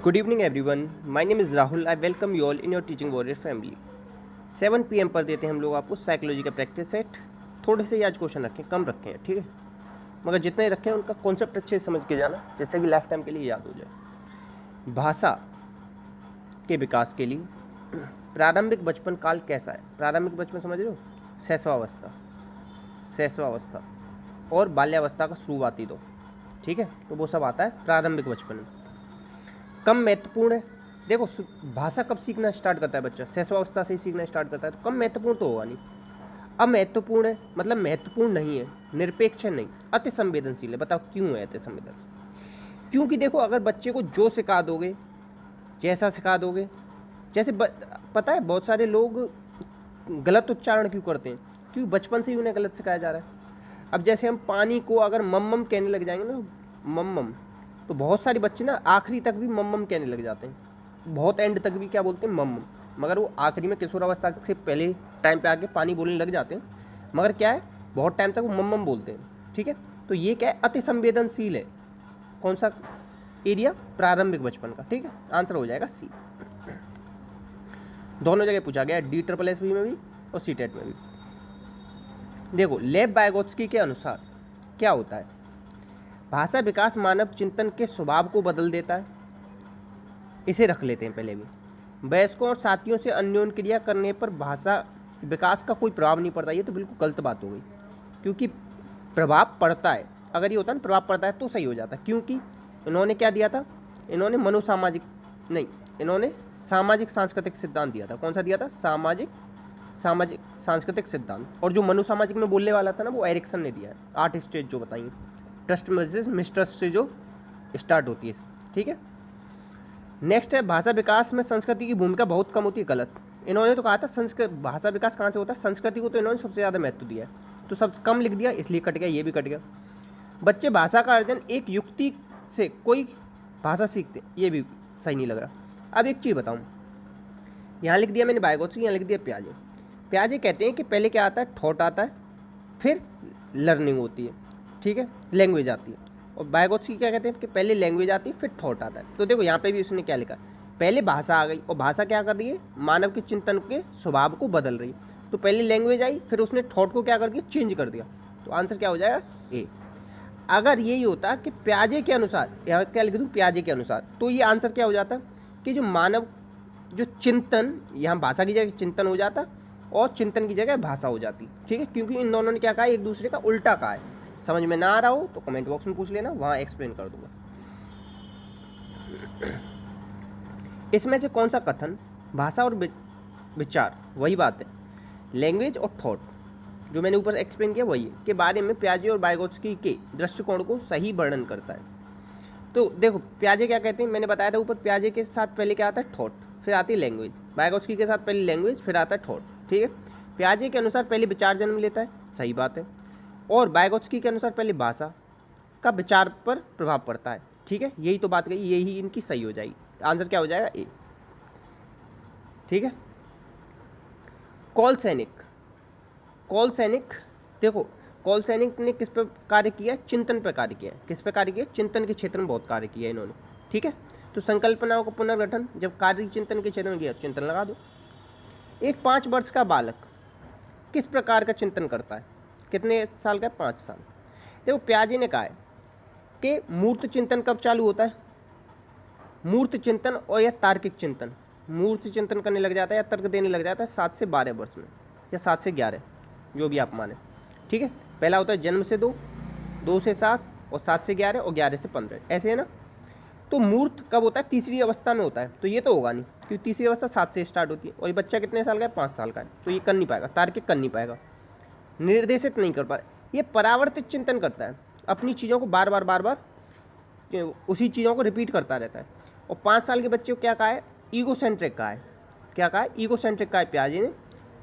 Good evening everyone. My name is Rahul. I welcome you all in your teaching warrior family. 7 PM पर देते हैं हम लोग आपको साइकोलॉजी का प्रैक्टिस सेट। थोड़े से ही आज क्वेश्चन रखें, कम रखे हैं, ठीक है, मगर जितने रखे हैं उनका कॉन्सेप्ट अच्छे से समझ के जाना, जिससे कि लाइफ टाइम के लिए याद हो जाए। भाषा के विकास के लिए प्रारंभिक बचपन काल कैसा है? प्रारंभिक बचपन समझ रहे हो? शैशवावस्था और बाल्यावस्था का शुरुआती दौर, ठीक है, तो वो सब आता है प्रारंभिक बचपन में। कम महत्वपूर्ण है। देखो, भाषा कब सीखना स्टार्ट करता है बच्चा? शैशवावस्था से ही सीखना स्टार्ट करता है, तो कम महत्वपूर्ण तो होगा नहीं। अब महत्वपूर्ण है मतलब महत्वपूर्ण नहीं है, निरपेक्ष नहीं, अति संवेदनशील है। बताओ क्यों है अति संवेदनशील? क्योंकि देखो, अगर बच्चे को जो सिखा दोगे, जैसा सिखा दोगे, जैसे पता है बहुत सारे लोग गलत उच्चारण क्यों करते हैं? क्योंकि बचपन से ही उन्हें गलत सिखाया जा रहा है। अब जैसे हम पानी को अगर मम्मम कहने लग जाएंगे ना, मम्मम, तो बहुत सारे बच्चे ना आखिरी तक भी मम्मम कहने लग जाते हैं, बहुत एंड तक भी क्या बोलते हैं? मम्मम। मगर वो आखिरी में किशोरावस्था से पहले टाइम पे आके पानी बोलने लग जाते हैं, मगर क्या है, बहुत टाइम तक वो मम्मम बोलते हैं, ठीक है। तो ये क्या है? अति संवेदनशील है। कौन सा एरिया? प्रारंभिक बचपन का, ठीक है। आंसर हो जाएगा सी। दोनों जगह पूछा गया, DSSB में भी और CTET में भी। देखो, लेव वाइगोत्स्की के अनुसार क्या होता है? भाषा विकास मानव चिंतन के स्वभाव को बदल देता है। इसे रख लेते हैं पहले भी। वयस्कों और साथियों से अन्योन्य क्रिया करने पर भाषा विकास का कोई प्रभाव नहीं पड़ता। ये तो बिल्कुल गलत बात हो गई, क्योंकि प्रभाव पड़ता है। अगर ये होता है ना प्रभाव पड़ता है तो सही हो जाता, क्योंकि इन्होंने क्या दिया था? इन्होंने मनोसामाजिक नहीं, इन्होंने सामाजिक सांस्कृतिक सिद्धांत दिया था। कौन सा दिया था? सामाजिक सांस्कृतिक सिद्धांत। और जो मनोसामाजिक में बोलने वाला था ना, वो एरिक्सन ने दिया है। 8 स्टेज जो बताइए, ट्रस्ट वर्सेस मिसट्रस्ट से जो स्टार्ट होती है, ठीक है। नेक्स्ट है, भाषा विकास में संस्कृति की भूमिका बहुत कम होती है। गलत। इन्होंने तो कहा था संस्कृत भाषा विकास कहाँ से होता है? संस्कृति को तो इन्होंने सबसे ज़्यादा महत्व दिया है, तो सब कम लिख दिया, इसलिए कट गया, ये भी कट गया। बच्चे भाषा का अर्जन एक युक्ति से कोई भाषा सीखते, ये भी सही नहीं लग रहा। अब एक चीज़ बताऊँ, यहाँ लिख दिया मैंने वाइगोत्स्की, यहाँ लिख दिया पियाजे। पियाजे कहते हैं कि पहले क्या आता है? थॉट आता है, फिर लर्निंग होती है, ठीक है, लैंग्वेज आती है। और वाइगोत्स्की क्या कहते हैं कि पहले लैंग्वेज आती है, फिर थॉट आता है। तो देखो यहाँ पे भी उसने क्या लिखा, पहले भाषा आ गई, और भाषा क्या कर रही है? मानव के चिंतन के स्वभाव को बदल रही है। तो पहले लैंग्वेज आई, फिर उसने थॉट को क्या कर दिया? चेंज कर दिया। तो आंसर क्या हो जाएगा? ए। अगर यही होता कि पियाजे के अनुसार, यहाँ क्या लिख दूँ? पियाजे के अनुसार, तो ये आंसर क्या हो जाता कि जो मानव जो चिंतन, यहाँ भाषा की जगह चिंतन हो जाता और चिंतन की जगह भाषा हो जाती, ठीक है। क्योंकि इन दोनों ने क्या कहा? एक दूसरे का उल्टा कहा है। समझ में ना आ रहा हो तो कमेंट बॉक्स में पूछ लेना, वहाँ एक्सप्लेन कर दूंगा। इसमें से कौन सा कथन भाषा और विचार, वही बात है, लैंग्वेज और थॉट, जो मैंने ऊपर एक्सप्लेन किया वही है, के बारे में पियाजे और वाइगोत्स्की के दृष्टिकोण को सही वर्णन करता है? तो देखो, पियाजे क्या कहते हैं, मैंने बताया था ऊपर, पियाजे के साथ पहले क्या आता है? थॉट, फिर आती है लैंग्वेज। वाइगोत्स्की के साथ पहले लैंग्वेज, फिर आता है थॉट, ठीक है। पियाजे के अनुसार पहले विचार जन्म लेता है, सही बात है, और वाइगोत्स्की के अनुसार पहले भाषा का विचार पर प्रभाव पड़ता है, ठीक है। यही तो बात कही, यही इनकी सही हो जाएगी। आंसर क्या हो जाएगा? ए, ठीक है। कॉल सैनिक, देखो, कॉल सैनिक ने किस पर कार्य किया? चिंतन पर कार्य किया है। किस पर कार्य किया? चिंतन के क्षेत्र में बहुत कार्य किया है इन्होंने, ठीक है। तो संकल्पनाओं का पुनर्गठन जब कार्य चिंतन के क्षेत्र में किया, चिंतन लगा दो। एक 5 वर्ष का बालक किस प्रकार का चिंतन करता है? कितने साल का? 5 साल। देखो, पियाजे ने कहा है कि मूर्त चिंतन कब चालू होता है? मूर्त चिंतन और या तार्किक चिंतन, मूर्त चिंतन करने लग जाता है या तर्क देने लग जाता है 7 से 12 वर्ष में, या 7 से 11, जो भी आप माने, ठीक है। पहला होता है जन्म से 2, 2 से 7, और 7 से 11, और 11 से 15, ऐसे है ना। तो मूर्त कब होता है? तीसरी अवस्था में होता है। तो ये तो होगा नहीं, क्योंकि तीसरी अवस्था 7 से स्टार्ट होती है, और ये बच्चा कितने साल का है? 5 साल का है, तो ये कर नहीं पाएगा, तार्किक कर नहीं पाएगा, निर्देशित नहीं कर पा रहा। ये परावर्तित चिंतन करता है, अपनी चीज़ों को बार बार उसी चीज़ों को रिपीट करता रहता है। और 5 साल के बच्चे को क्या कहा है? ईगोसेंट्रिक कहा है। क्या कहा है? ईगोसेंट्रिक कहा है पियाजे ने।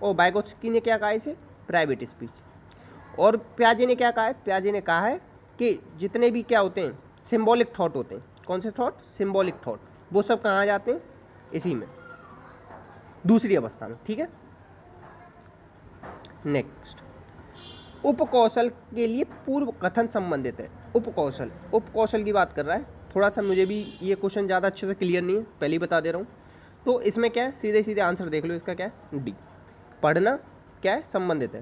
और वाइगोत्स्की ने क्या कहा है? इसे प्राइवेट स्पीच। और पियाजे ने क्या कहा है? पियाजे ने कहा है कि जितने भी क्या होते हैं? सिंबॉलिक थॉट होते हैं। कौन से थॉट? Symbolic thought. वो सब कहाँ जाते हैं? इसी में, दूसरी अवस्था में, ठीक है। नेक्स्ट, उपकौशल के लिए पूर्व कथन संबंधित है। उपकौशल की बात कर रहा है, थोड़ा सा मुझे भी ये क्वेश्चन ज़्यादा अच्छे से क्लियर नहीं है, पहले ही बता दे रहा हूँ। तो इसमें क्या है, सीधे सीधे आंसर देख लो, इसका क्या है, डी। पढ़ना क्या है, संबंधित है।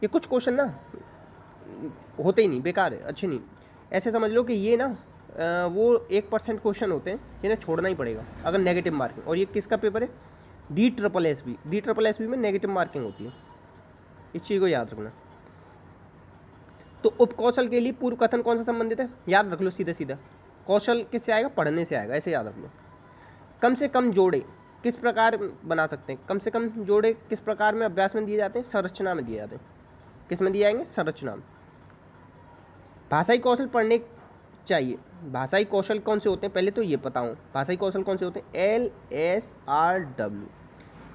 ये कुछ क्वेश्चन ना होते ही नहीं, बेकार है, अच्छे नहीं। ऐसे समझ लो कि ये ना वो 1% क्वेश्चन होते हैं जिन्हें छोड़ना ही पड़ेगा अगर नेगेटिव मार्किंग। और ये किसका पेपर है, DSSB। DSSB में नेगेटिव मार्किंग होती है, इस चीज़ को याद रखना। तो उपकौशल के लिए पूर्व कथन कौन सा संबंधित है, याद रख लो सीधा सीधा, कौशल किससे आएगा, पढ़ने से आएगा, ऐसे याद रख लो। कम से कम जोड़े किस प्रकार बना सकते हैं, कम से कम जोड़े किस प्रकार में अभ्यास में दिए जाते हैं, संरचना में दिए जाते हैं। किस में दिए जाएंगे, संरचना में। भाषाई कौशल पढ़ने चाहिए। भाषाई कौशल कौन से होते हैं, पहले तो ये बताऊँ, भाषाई कौशल कौन से होते हैं, LSRW,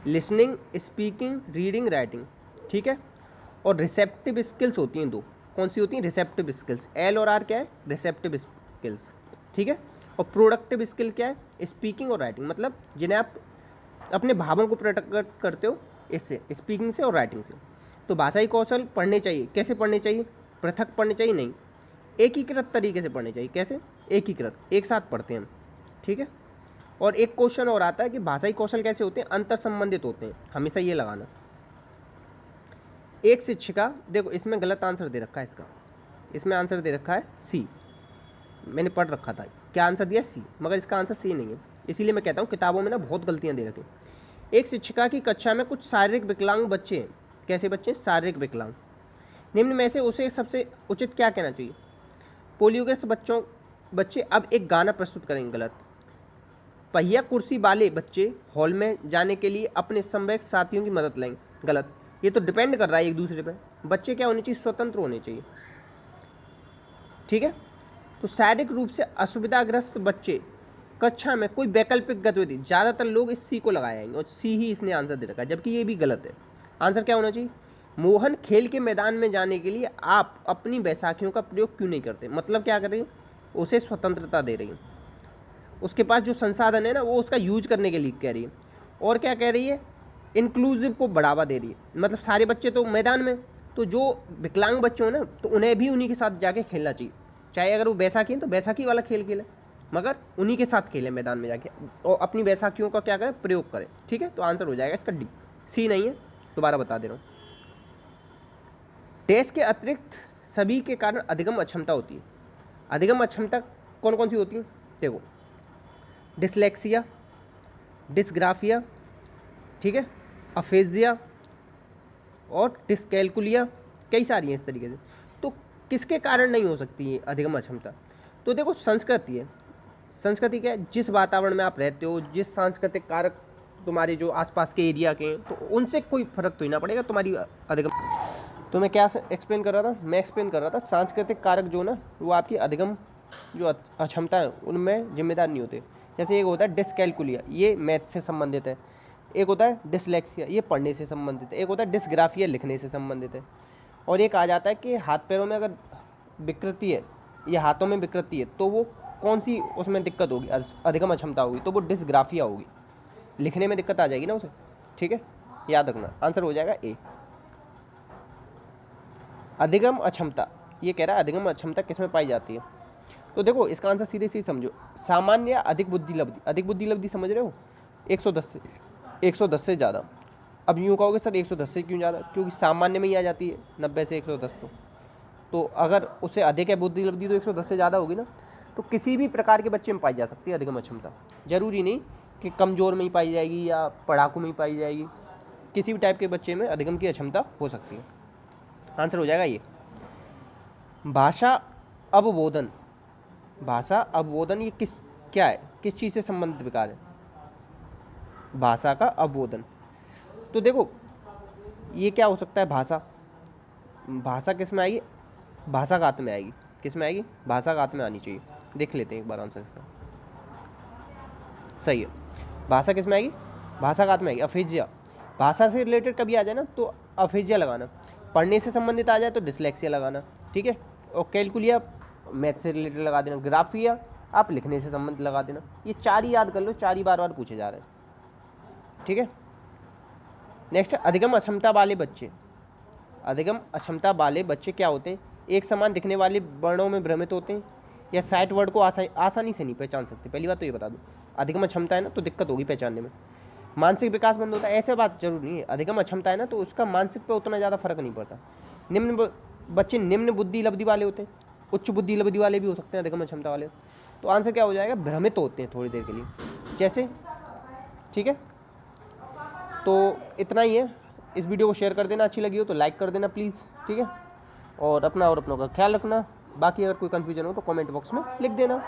listening, speaking, reading, writing, ठीक है। और रिसेप्टिव स्किल्स होती हैं दो, कौन सी होती हैं, रिसेप्टिव स्किल्स। L और R क्या है, रिसेप्टिव स्किल्स, ठीक है। और प्रोडक्टिव स्किल क्या है, स्पीकिंग और राइटिंग, मतलब जिन्हें आप अपने भावों को प्रकट करते हो इससे, स्पीकिंग से और राइटिंग से। तो भाषाई कौशल पढ़ने चाहिए, कैसे पढ़ने चाहिए, पृथक पढ़ने चाहिए नहीं, एकीकृत तरीके से पढ़ने चाहिए। कैसे, एकीकृत, एक साथ पढ़ते हैं हम, ठीक है। और एक क्वेश्चन और आता है कि भाषाई कौशल कैसे होते हैं, अंतर संबंधित होते हैं, हमेशा ये लगाना। एक शिक्षिका, देखो इसमें गलत आंसर दे रखा है इसका, इसमें आंसर दे रखा है सी, मैंने पढ़ रखा था, क्या आंसर दिया, सी, मगर इसका आंसर सी नहीं है। इसीलिए मैं कहता हूँ किताबों में ना बहुत गलतियाँ दे रखी। एक शिक्षिका की कक्षा में कुछ शारीरिक विकलांग बच्चे हैं, कैसे बच्चे, शारीरिक विकलांग, निम्न में से उसे सबसे उचित क्या कहना चाहिए। पोलियोग्रस्त बच्चे अब एक गाना प्रस्तुत करेंगे, गलत। पहिया कुर्सी वाले बच्चे हॉल में जाने के लिए अपने समवयस्क साथियों की मदद लेंगे, गलत। ये तो डिपेंड कर रहा है एक दूसरे पे। बच्चे क्या होने चाहिए, स्वतंत्र होने चाहिए, ठीक है। तो शारीरिक रूप से असुविधाग्रस्त बच्चे कक्षा में कोई वैकल्पिक गतिविधि, ज़्यादातर लोग इस सी को लगाएंगे और सी ही इसने आंसर दे रखा है, जबकि ये भी गलत है। आंसर क्या होना चाहिए, मोहन खेल के मैदान में जाने के लिए आप अपनी बैसाखियों का प्रयोग क्यों नहीं करते, मतलब क्या कर रही है, उसे स्वतंत्रता दे रही है, उसके पास जो संसाधन है ना वो उसका यूज करने के लिए कह रही है। और क्या कह रही है, इंक्लूसिव को बढ़ावा दे रही है, मतलब सारे बच्चे तो मैदान में, तो जो विकलांग बच्चे हो ना तो उन्हें भी उन्हीं के साथ जाके खेलना चाहिए, चाहे अगर वो बैसाखी हैं तो बैसाखी वाला खेल खेलें, मगर उन्हीं के साथ खेलें मैदान में जाके, और अपनी बैसाखियों का क्या करें, प्रयोग करें, ठीक है। तो आंसर हो जाएगा इसका डी, सी नहीं है, दोबारा बता दे रहा हूँ। डैश के अतिरिक्त सभी के कारण अधिगम अक्षमता होती है। अधिगम अक्षमता कौन कौन सी होती है, देखो, डिसलेक्सिया, डिसग्राफिया, ठीक है, अफेजिया और डिसकैलकुलिया, कई सारी हैं इस तरीके से। तो किसके कारण नहीं हो सकती है अधिगम अक्षमता, तो देखो संस्कृति है। संस्कृति क्या है, जिस वातावरण में आप रहते हो, जिस सांस्कृतिक कारक तुम्हारे जो आसपास के एरिया के हैं, तो उनसे कोई फर्क तो ही ना पड़ेगा तुम्हारी अधिगम। तो मैं क्या एक्सप्लेन कर रहा था, मैं एक्सप्लेन कर रहा था सांस्कृतिक कारक जो ना वो आपकी अधिगम जो अक्षमता है उनमें जिम्मेदार नहीं होते। जैसे एक होता है डिसकैलकुलिया, ये मैथ से संबंधित है। एक होता है डिसलेक्सिया, ये पढ़ने से संबंधित है। एक होता है डिसग्राफिया, लिखने से संबंधित है। और एक आ जाता है कि हाथ पैरों में अगर विकृति है या हाथों में विकृति है तो वो कौन सी उसमें दिक्कत होगी, अधिगम अक्षमता होगी, तो वो डिसग्राफिया होगी, लिखने में दिक्कत आ जाएगी ना उसे, ठीक है, याद रखना। आंसर हो जाएगा ए, अधिगम अक्षमता। ये कह रहा है अधिगम अक्षमता किस में पाई जाती है, तो देखो इसका आंसर सीधे सीधे समझो, सामान्य या अधिक बुद्धि लब्धि। अधिक बुद्धि लब्धि समझ रहे हो, 110 से ज़्यादा। अब यूँ कहोगे सर 110 से क्यों ज़्यादा, क्योंकि सामान्य में ही आ जाती है 90 से 110, तो अगर उससे अधिक है बुद्धि लब्धि तो 110 से ज़्यादा होगी ना। तो किसी भी प्रकार के बच्चे में पाई जा सकती है अधिगम अक्षमता, जरूरी नहीं कि कमज़ोर में ही पाई जाएगी या पढ़ाकू में ही पाई जाएगी, किसी भी टाइप के बच्चे में अधिगम की अक्षमता हो सकती है। आंसर हो जाएगा ये। भाषा अवबोधन, भाषा अवबोधन ये क्या है, किस चीज़ से संबंधित विकार है, भाषा का अवबोधन। तो देखो ये क्या हो सकता है, भाषा किस में आएगी, भाषाघात में आएगी, किस में आएगी, भाषाघात में आनी चाहिए। देख लेते हैं एक बार आंसर इसका, सही है, भाषा किस में आएगी, भाषाघात में आएगी। अफेजिया, भाषा से रिलेटेड कभी आ जाए ना तो अफेजिया लगाना, पढ़ने से संबंधित आ जाए तो डिसलेक्सिया लगाना, ठीक है। और कैलकुलिया मैथ से रिलेटेड लगा देना, ग्राफिया आप लिखने से संबंधित लगा देना। ये 4 ही याद कर लो, 4 ही बार बार पूछे जा रहे हैं, ठीक है। नेक्स्ट, अधिगम अक्षमता वाले बच्चे। अधिगम अक्षमता वाले बच्चे क्या होते हैं, एक समान दिखने वाले वर्णों में भ्रमित होते हैं, या साइट वर्ड को आसानी से नहीं पहचान सकते। पहली बात तो ये बता दूँ, अधिगम क्षमता है ना तो दिक्कत होगी पहचानने में। मानसिक विकास मंद होता है, ऐसे बात जरूर नहीं है। अधिगम क्षमता है ना तो उसका मानसिक पे उतना ज़्यादा फर्क नहीं पड़ता। बच्चे निम्न बुद्धि लब्धि वाले होते हैं, उच्च बुद्धि लब्धि वाले भी हो सकते हैं अधिगम क्षमता वाले। तो आंसर क्या हो जाएगा, भ्रमित होते हैं थोड़ी देर के लिए, जैसे। ठीक है, तो इतना ही है। इस वीडियो को शेयर कर देना, अच्छी लगी हो तो लाइक कर देना प्लीज़। ठीक है, और अपना का ख्याल रखना। बाकी अगर कोई कन्फ्यूजन हो तो कमेंट बॉक्स में लिख देना।